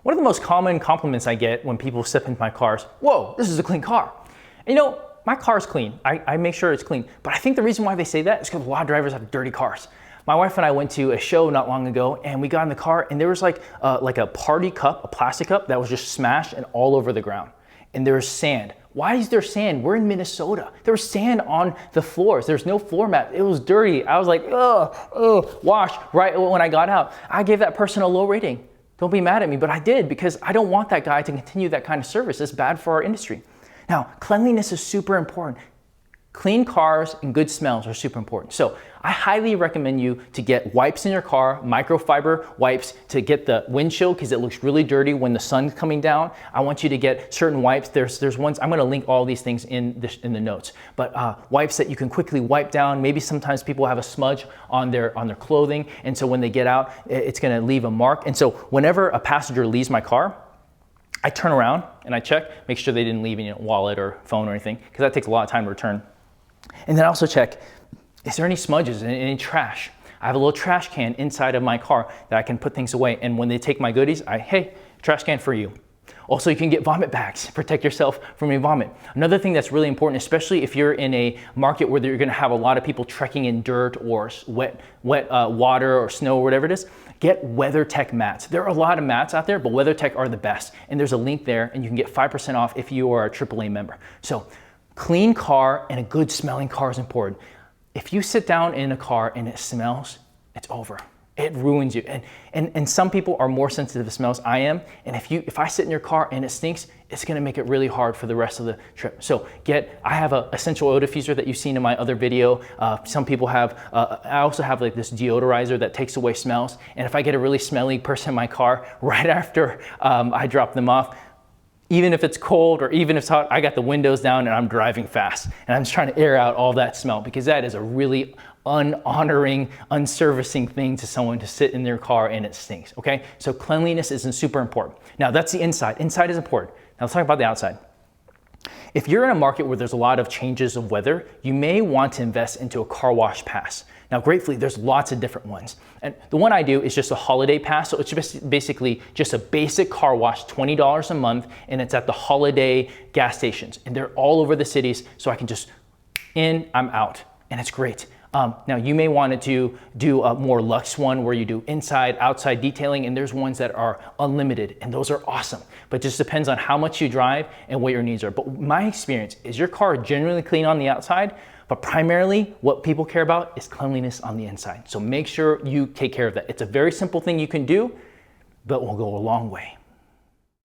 One of the most common compliments I get when people step into my car is, whoa, this is a clean car. And you know, my car is clean. I make sure it's clean. But I think the reason why they say that is because a lot of drivers have dirty cars. My wife and I went to a show not long ago, and we got in the car, and there was like a party cup, a plastic cup that was just smashed and all over the ground. And there was sand. Why is there sand? We're in Minnesota. There was sand on the floors. There's no floor mat. It was dirty. I was like, wash right when I got out. I gave that person a low rating. Don't be mad at me, but I did because I don't want that guy to continue that kind of service. It's bad for our industry. Now, cleanliness is super important. Clean cars and good smells are super important. So I highly recommend you to get wipes in your car, microfiber wipes to get the windshield because it looks really dirty when the sun's coming down. I want you to get certain wipes. There's ones, I'm gonna link all these things in the notes, but wipes that you can quickly wipe down. Maybe sometimes people have a smudge on their clothing, and so when they get out, it's gonna leave a mark. And so whenever a passenger leaves my car, I turn around and I check, make sure they didn't leave any wallet or phone or anything, because that takes a lot of time to return. And then I also check, is there any smudges and any trash? I have a little trash can inside of my car that I can put things away. And when they take my goodies, hey, trash can for you. Also, you can get vomit bags, protect yourself from your vomit. Another thing that's really important, especially if you're in a market where you're gonna have a lot of people trekking in dirt or wet water or snow or whatever it is, get WeatherTech mats. There are a lot of mats out there, but WeatherTech are the best. And there's a link there, and you can get 5% off if you are a AAA member. So clean car and a good smelling car is important. If you sit down in a car and it smells, it's over. It ruins you. And some people are more sensitive to smells. I am. And if I sit in your car and it stinks, it's gonna make it really hard for the rest of the trip. So I have an essential oil diffuser that you've seen in my other video. Some people have, I also have like this deodorizer that takes away smells. And if I get a really smelly person in my car right after I drop them off, even if it's cold or even if it's hot, I got the windows down and I'm driving fast. And I'm just trying to air out all that smell because that is a really unhonoring, unservicing thing to someone to sit in their car and it stinks, okay? So cleanliness is super important. Now that's the inside. Inside is important. Now let's talk about the outside. If you're in a market where there's a lot of changes of weather, you may want to invest into a car wash pass. Now, gratefully, there's lots of different ones. And the one I do is just a holiday pass. So it's just basically just a basic car wash, $20 a month, and it's at the holiday gas stations. And they're all over the cities, so I can just I'm out, and it's great. Now, you may want to do a more luxe one where you do inside, outside detailing, and there's ones that are unlimited, and those are awesome. But it just depends on how much you drive and what your needs are. But my experience is your car generally clean on the outside, but primarily what people care about is cleanliness on the inside. So make sure you take care of that. It's a very simple thing you can do, but will go a long way.